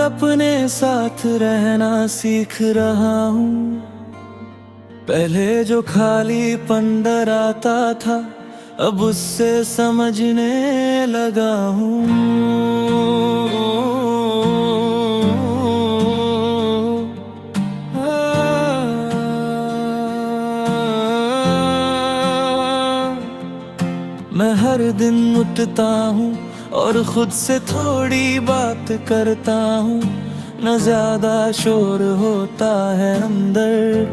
अपने साथ रहना सीख रहा हूँ। पहले जो खालीपन डराता था, अब उससे समझने लगा हूँ। मैं हर दिन उठता हूँ और खुद से थोड़ी बात करता हूँ। न ज्यादा शोर होता है अंदर,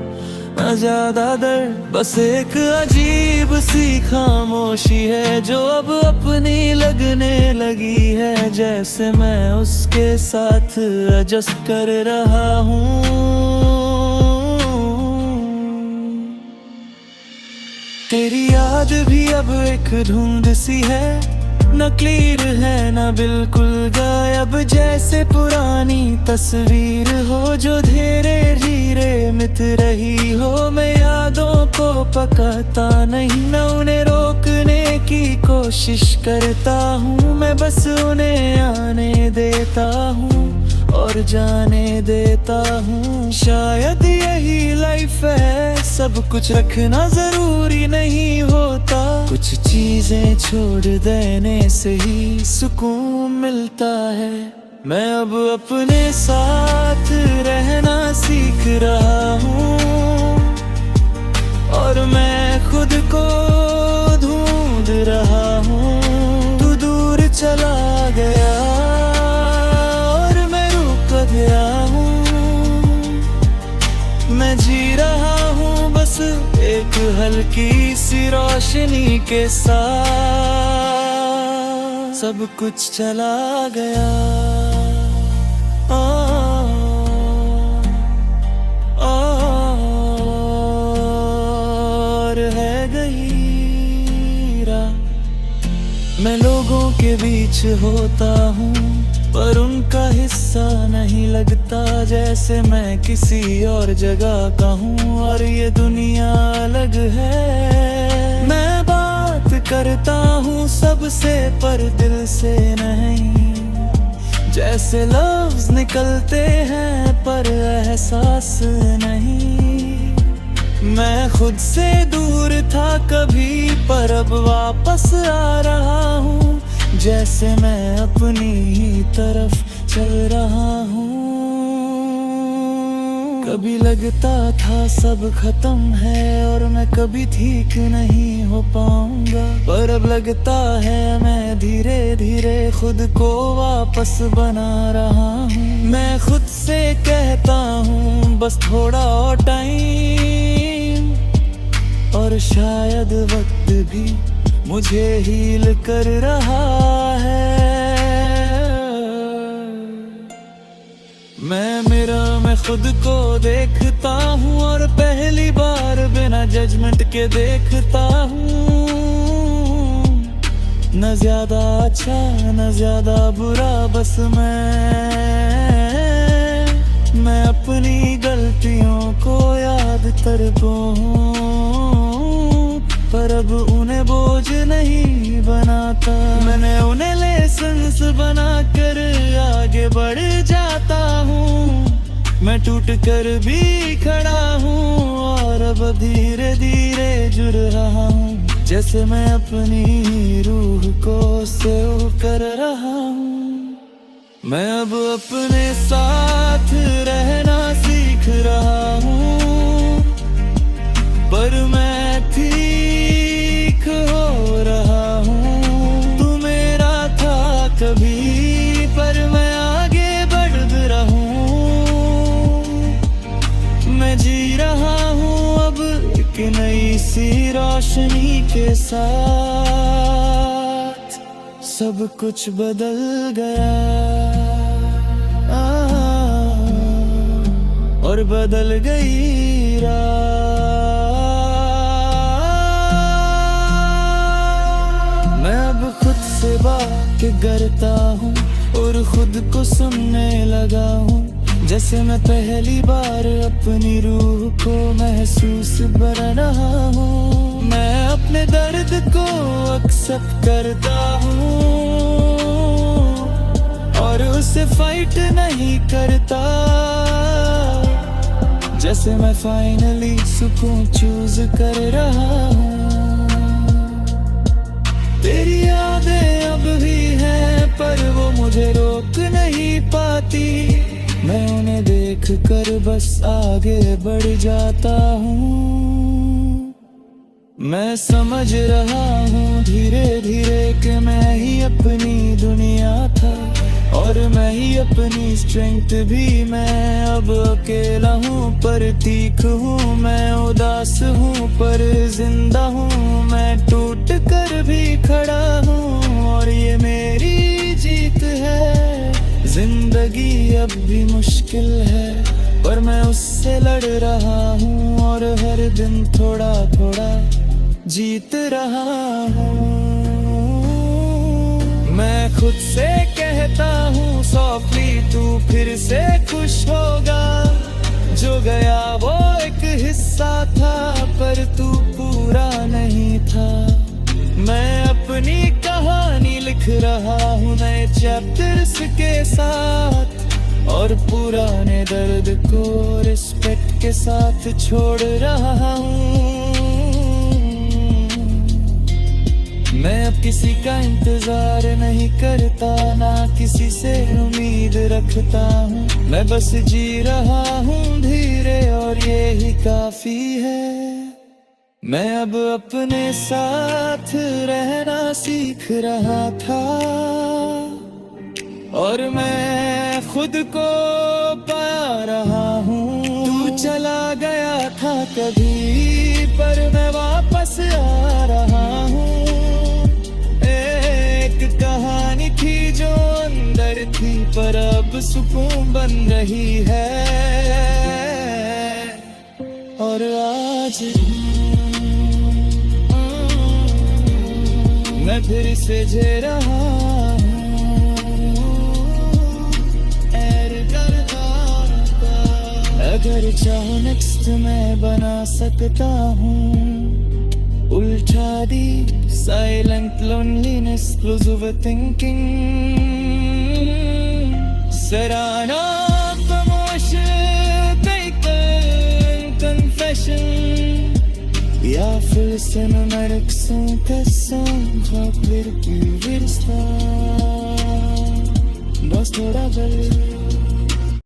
न ज्यादा दर्द, बस एक अजीब सी खामोशी है जो अब अपनी लगने लगी है। जैसे मैं उसके साथ एडजस्ट कर रहा हूँ। तेरी याद भी अब एक धुंध सी है, न क्लियर है न बिल्कुल गायब। जैसे पुरानी तस्वीर हो जो धीरे धीरे मिट रही हो। मैं यादों को पकाता नहीं, न उन्हें रोकने की कोशिश करता हूँ। मैं बस उन्हें आने देता हूँ और जाने देता हूँ। शायद यही लाइफ है, सब कुछ रखना जरूरी नहीं होता। कुछ चीजें छोड़ देने से ही सुकून मिलता है। मैं अब अपने साथ रहना सीख रहा हूँ और मैं खुद को ढूंढ रहा हूँ। तू दूर चला गया और मैं रुक गया हूँ। मैं जी रहा हूँ बस एक हल्की सी रोशनी के साथ। सब कुछ चला गया और है गई रात। मैं लोगों के बीच होता हूँ पर उनका हिस्सा नहीं लगता। जैसे मैं किसी और जगह का हूँ और ये दुनिया अलग है। मैं बात करता हूँ सबसे पर दिल से नहीं। जैसे लफ्ज निकलते हैं पर एहसास नहीं। मैं खुद से दूर था कभी पर अब वापस आ रहा हूँ। जैसे मैं अपनी ही तरफ चल रहा हूँ। कभी लगता था सब खत्म है और मैं कभी ठीक नहीं हो पाऊंगा। पर अब लगता है मैं धीरे धीरे खुद को वापस बना रहा हूँ। मैं खुद से कहता हूँ बस थोड़ा और टाइम, और शायद वक्त भी मुझे हील कर रहा है। मैं मिरर में खुद को देखता हूँ और पहली बार बिना जजमेंट के देखता हूँ। न ज्यादा अच्छा न ज्यादा बुरा, बस मैं अपनी गलतियों को याद करता हूँ। पर अब उन्हें बोझ नहीं बनाता। मैंने उन्हें लेसन्स बना कर आगे बढ़ जाता हूँ। मैं टूट कर भी खड़ा हूँ और अब धीरे धीरे जुड़ रहा हूँ। जैसे मैं अपनी रूह को सेव कर रहा हूँ। मैं अब अपने साथ रहना सीख रहा हूँ पर मैं ठीक हो रहा हूँ। तू मेरा था कभी पर मैं आगे बढ़ रहा हूँ। मैं जी रहा हूँ अब एक नई सी रोशनी के साथ। सब कुछ बदल गया और बदल गई रात। मैं अब खुद से बात करता हूँ और खुद को सुनने लगा हूँ। जैसे मैं पहली बार अपनी रूह को महसूस कर रहा हूँ। मैं अपने दर्द को एक्सेप्ट करता हूँ और और उससे फाइट नहीं करता। जैसे मैं फाइनली सुकून चूज कर रहा हूँ। तेरी यादें अब भी हैं पर वो मुझे रोक नहीं पाती। मैं उन्हें देख कर बस आगे बढ़ जाता हूँ। मैं समझ रहा हूँ धीरे धीरे कि मैं ही अपनी दुनिया था और मैं ही अपनी स्ट्रेंथ भी। मैं अब अकेला हूँ पर तीख हूँ, मैं उदास हूँ पर जिंदा हूँ। मैं टूट कर भी खड़ा हूँ और ये मेरी जीत है। जिंदगी अब भी मुश्किल है पर मैं उससे लड़ रहा हूँ और हर दिन थोड़ा थोड़ा जीत रहा हूँ। मैं खुद से कहता हूँ सॉफ्टली तू फिर से खुश होगा। जो गया वो एक हिस्सा था पर तू पूरा नहीं था। मैं अपनी कहानी लिख रहा हूँ नए चैप्टर्स के साथ और पुराने दर्द को रिस्पेक्ट के साथ छोड़ रहा हूँ। मैं अब किसी का इंतजार नहीं करता, ना किसी से उम्मीद रखता हूँ। मैं बस जी रहा हूँ धीरे और ये ही काफी है। मैं अब अपने साथ रहना सीख रहा था और मैं खुद को पा रहा हूँ। तू चला गया था कभी पर मैं वापस आ रहा हूँ। कहानी थी जो अंदर थी पर अब सुकून बन रही है। और आज मैं फिर से जी रहा हूँ। अगर चाहो नेक्स्ट मैं बना सकता हूँ उल्टा दी silent loneliness, close overthinking. Serrano promotion, taken confession. या फिर cinematic song कसम ख्वाब फिर की विरस्ता बस थोड़ा जल्दी